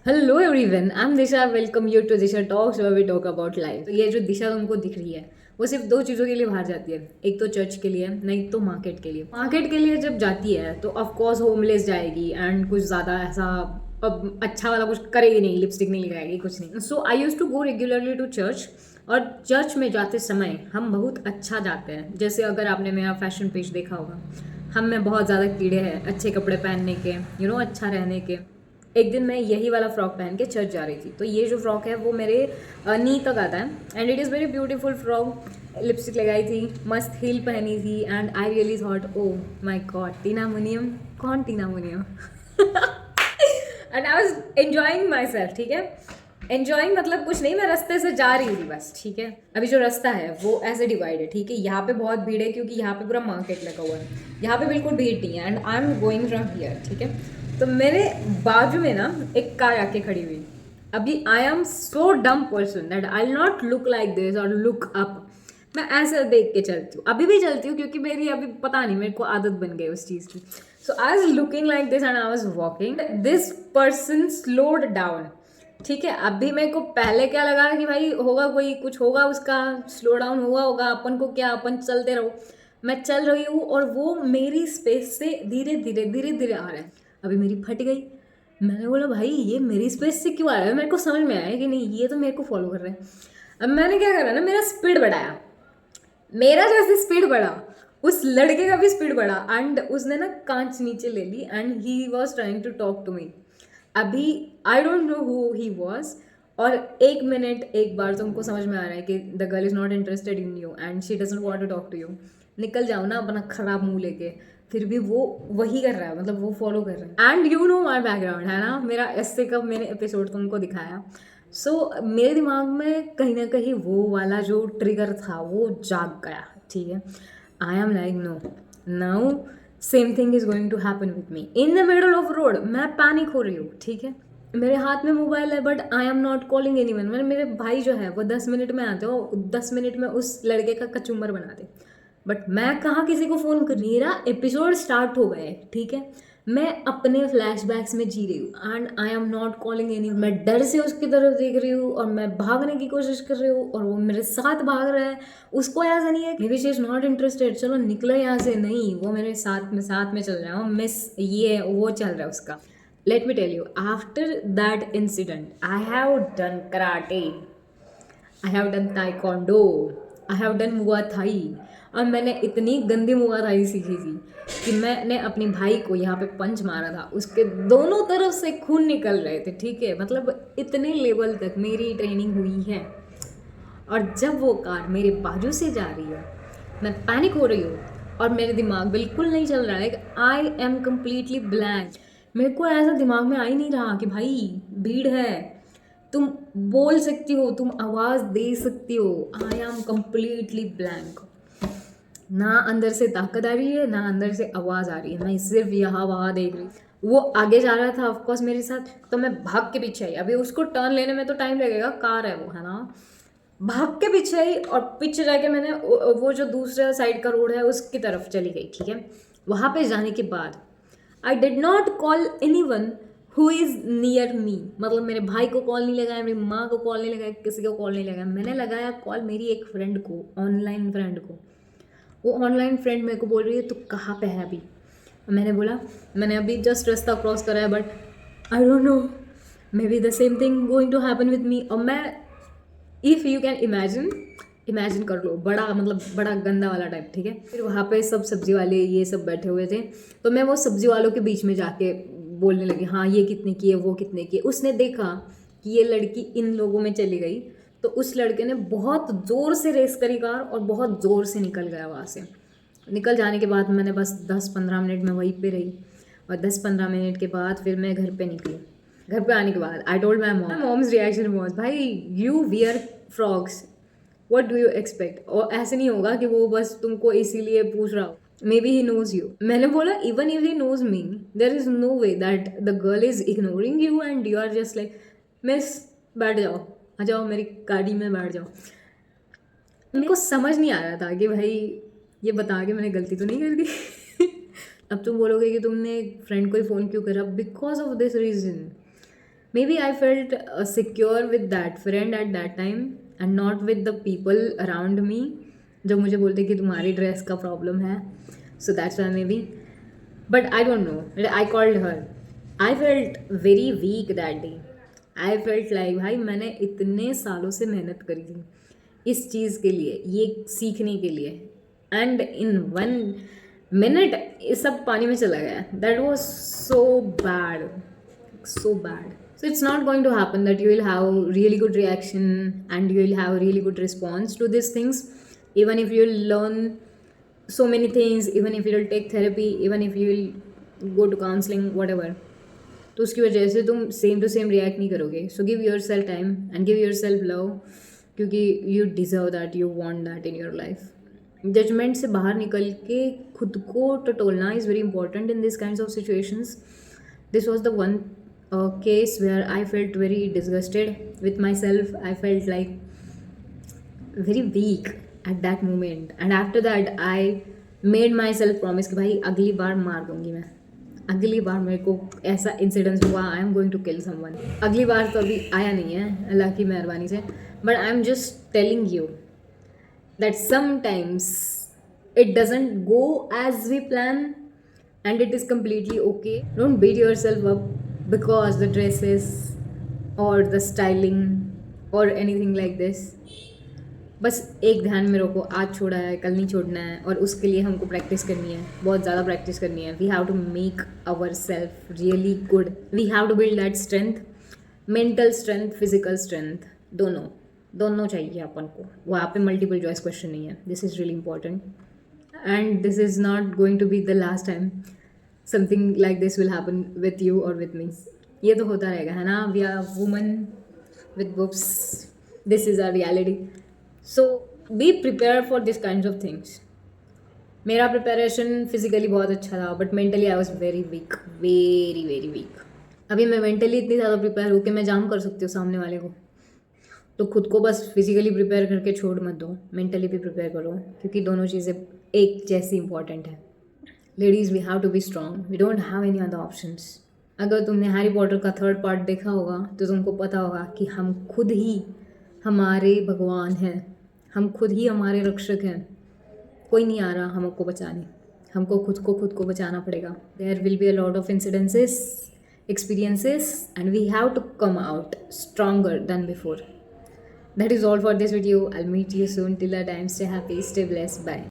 Hello everyone, I am Disha. Welcome you to Disha talks where we talk about life. तो ये जो दिशा तुमको दिख रही है वो सिर्फ दो चीज़ों के लिए बाहर जाती है। एक तो चर्च के लिए, नहीं तो मार्केट के लिए। मार्केट के लिए जब जाती है तो ऑफ कोर्स होमलेस जाएगी एंड कुछ ज़्यादा ऐसा अब अच्छा वाला कुछ करेगी नहीं, लिपस्टिक नहीं लगाएगी, कुछ नहीं। So I use to go regularly to church. और चर्च में जाते समय हम बहुत अच्छा जाते हैं। जैसे अगर आपने मेरा फैशन पेज देखा होगा, हम में बहुत ज़्यादा कीड़े हैं अच्छे कपड़े पहनने के, अच्छा रहने के। एक दिन मैं यही वाला फ्रॉक पहन के चर्च जा रही थी। तो ये जो फ्रॉक है वो मेरे नी तक आता है and it is very beautiful frock. Lipstick लगाई थी, मस्त हील पहनी थी and I really thought oh my God, Tina Munim. कौन Tina Munim? And I was enjoying myself. ठीक है, एंजॉइंग मतलब कुछ नहीं, मैं रास्ते से जा रही थी बस। ठीक है, अभी जो रास्ता है वो ऐसे डिवाइड है। ठीक है, यहाँ पे बहुत भीड़ है क्योंकि यहाँ पे पूरा मार्केट लगा हुआ है। यहाँ पे बिल्कुल भीड़ नहीं है and I am going from here. ठीक है, तो मेरे बाजू में ना एक कार आके खड़ी हुई। अभी आई एम सो डम person that I not look like this और लुक अप। मैं ऐसे देख के चलती हूँ, अभी भी चलती हूँ क्योंकि मेरी अभी पता नहीं, मेरे को आदत बन गई उस चीज़ की। So I was looking like this and I was walking. This person slowed down. ठीक है, अभी मेरे को पहले क्या लगा कि भाई होगा, कोई कुछ होगा, उसका स्लो डाउन हुआ होगा, अपन को क्या, अपन चलते रहो। मैं चल रही हूँ और वो मेरी स्पेस से धीरे धीरे धीरे धीरे आ रहा है। अभी मेरी फट गई। मैंने बोला भाई ये मेरी स्पेस से क्यों आ रहा है? मेरे को समझ में आया कि नहीं, ये तो मेरे को फॉलो कर रहे हैं। अब मैंने क्या करा ना, मेरा स्पीड बढ़ाया। मेरा जैसे स्पीड बढ़ा, उस लड़के का भी स्पीड बढ़ा एंड उसने ना कांच नीचे ले ली and he was trying to talk to me. अभी I don't know who he was. और एक मिनट एक बार तुमको समझ में आ रहा है कि the girl is not interested in you and she doesn't want to talk to you. निकल जाओ ना अपना खराब मुंह लेके। फिर भी वो वही कर रहा है, मतलब वो फॉलो कर रहा है and you know my background है ना मेरा। ऐसे कब मैंने एपिसोड तुमको दिखाया। मेरे दिमाग में कहीं ना कहीं वो वाला जो ट्रिगर था वो जाग गया। ठीक है, I am like no, now same thing is going to happen with me in the middle of road. मैं पैनिक हो रही हूँ। ठीक है, मेरे हाथ में मोबाइल है but I am not calling any one. मेरे भाई जो है वो 10 मिनट में आते हो, 10 मिनट में उस लड़के का कचुम्बर बनाते। बट मैं कहाँ किसी को फ़ोन कर, मेरा एपिसोड स्टार्ट हो गए। ठीक है, मैं अपने फ्लैशबैक्स में जी रही हूँ and I am not calling any. मैं डर से उसकी तरफ देख रही हूँ और मैं भागने की कोशिश कर रही हूँ और वो मेरे साथ भाग रहा है। उसको ऐसा नहीं है may be she is not interested, चलो निकलो यहाँ से, नहीं, वो मेरे साथ में चल रहा है। मिस ये वो चल रहा है उसका। Let me tell you, after that incident I have done karate, I have done taekwondo, I have done muay Thai. और मैंने इतनी गंदी मुआ थाई सीखी थी कि मैंने अपनी भाई को यहाँ पे पंच मारा था, उसके दोनों तरफ से खून निकल रहे थे। ठीक है, मतलब इतने लेवल तक मेरी ट्रेनिंग हुई है। और जब वो कार मेरे बाजू से जा रही है, मैं पैनिक हो रही हूँ और मेरे दिमाग बिल्कुल नहीं चल रहा है। I am completely blank. मेरे को ऐसा दिमाग में आ ही नहीं रहा कि भाई भीड़ है, तुम बोल सकती हो, तुम आवाज़ दे सकती हो। I am completely blank. ना अंदर से ताकत आ रही है, ना अंदर से आवाज़ आ रही है। मैं सिर्फ यहाँ वहाँ देख रही। वो आगे जा रहा था ऑफकोर्स मेरे साथ, तो मैं भाग के पीछे आई। अभी उसको टर्न लेने में तो टाइम लगेगा, कार है वो, है ना। भाग के पीछे आई और पीछे जाके मैंने वो जो दूसरा साइड का रोड है उसकी तरफ चली गई। ठीक है, वहाँ पे जाने के बाद I did not call any one who is near me. मतलब मेरे भाई को कॉल नहीं लगाया, मेरी माँ को कॉल नहीं लगाया, किसी को कॉल नहीं लगाया। मैंने लगाया कॉल मेरी एक फ्रेंड को, ऑनलाइन फ्रेंड को। वो ऑनलाइन फ्रेंड मेरे को बोल रही है तो कहाँ पे है अभी? मैंने बोला मैंने अभी जस्ट रास्ता क्रॉस करा है but I don't know, may be the same thing going to happen with me. और मैं, if you can imagine, imagine कर लो बड़ा, मतलब बड़ा गंदा वाला टाइप। ठीक है, फिर वहाँ पे सब सब्जी वाले ये सब बैठे हुए थे, तो मैं वो सब्जी वालों के बीच में जाके बोलने लगी, हाँ ये कितने की है, वो कितने की है। उसने देखा कि ये लड़की इन लोगों में चली गई, तो उस लड़के ने बहुत ज़ोर से रेस करी कार और बहुत ज़ोर से निकल गया वहाँ से। निकल जाने के बाद मैंने बस 10-15 मिनट में वहीं पे रही और 10-15 मिनट के बाद फिर मैं घर पे निकली। घर पे आने के बाद I told my mom's reaction was, भाई you wear frocks, what do you expect. और ऐसे नहीं होगा कि वो बस तुमको इसीलिए पूछ रहा हो, may be he knows you. मैंने बोला even if he knows me there is no way that the girl is ignoring you and you are just like miss बैठ जाओ, आ जाओ मेरी गाड़ी में बैठ जाओ। मेरे को समझ नहीं आ रहा था कि भाई ये बता के मैंने गलती तो नहीं कर दी। अब तुम बोलोगे कि तुमने फ्रेंड को ही फ़ोन क्यों करा, because of this reason. Maybe I felt secure with that friend at that time and not with the people around me जो मुझे बोलते कि तुम्हारी ड्रेस का प्रॉब्लम है. So that's why maybe. But I don't know. I called her. I felt very weak that day. I felt like भाई मैंने इतने सालों से मेहनत करी थी इस चीज़ के लिए, ये सीखने के लिए, एंड इन 1 minute ये सब पानी में चला गया. That was so bad. So bad. So it's not going to happen that you will have really good reaction and you will have really good response to these things. Even if you will learn so many things, even if you will take therapy, even if you will go to counseling, whatever, तो उसकी वजह से तुम same to same react नहीं करोगे. So give yourself time and give yourself love, क्योंकि you deserve that, you want that in your life. Judgement से बाहर निकल के खुद को टटोलना is very important in this kinds of situations. This was the one case where I felt very disgusted with myself. I felt like very weak at that moment, and after that I made myself promise कि भाई अगली बार मार दूंगी मैं, अगली बार मेरे को ऐसा इंसिडेंस हुआ I am going to kill someone. अगली बार तो अभी आया नहीं है अल्लाह की मेहरबानी से, but I am just telling you that sometimes it doesn't go as we plan and it is completely okay. Don't beat yourself up because the dresses or the styling or anything like this. बस एक ध्यान में रखो, आज छोड़ा है कल नहीं छोड़ना है, और उसके लिए हमको प्रैक्टिस करनी है, बहुत ज़्यादा प्रैक्टिस करनी है. We have to make our self really good. We have to build that strength, mental strength, physical strength, दोनों चाहिए अपन को. वहाँ पे मल्टीपल चॉइस क्वेश्चन नहीं है. This is really important and this is not going to be the last time something like this will happen with you और with me. ये तो होता रहेगा, है ना. We are woman with books, this is our reality. So be prepare for this kind of things. मेरा preparation physically बहुत अच्छा था, but mentally I was very weak, very very weak. अभी मैं मेंटली इतनी ज़्यादा प्रिपेयर हूँ कि मैं जाम कर सकती हूँ सामने वाले को. तो खुद को बस फिजिकली प्रिपेयर करके छोड़ मत दो, मेंटली भी प्रिपेयर करो, क्योंकि दोनों चीज़ें एक जैसी इंपॉर्टेंट है. Ladies we have to be strong, we don't have any other options. अगर तुमने हैरी पॉटर का 3rd पार्ट देखा होगा तो तुमको पता होगा कि हम खुद ही हमारे भगवान हैं, हम खुद ही हमारे रक्षक हैं. कोई नहीं आ रहा हमको बचाने, हमको खुद को बचाना पड़ेगा. There will be a lot of incidences, experiences, and we have to come out stronger than before. That is all for this video. I'll meet you soon. Till that time, stay happy, stay blessed. Bye.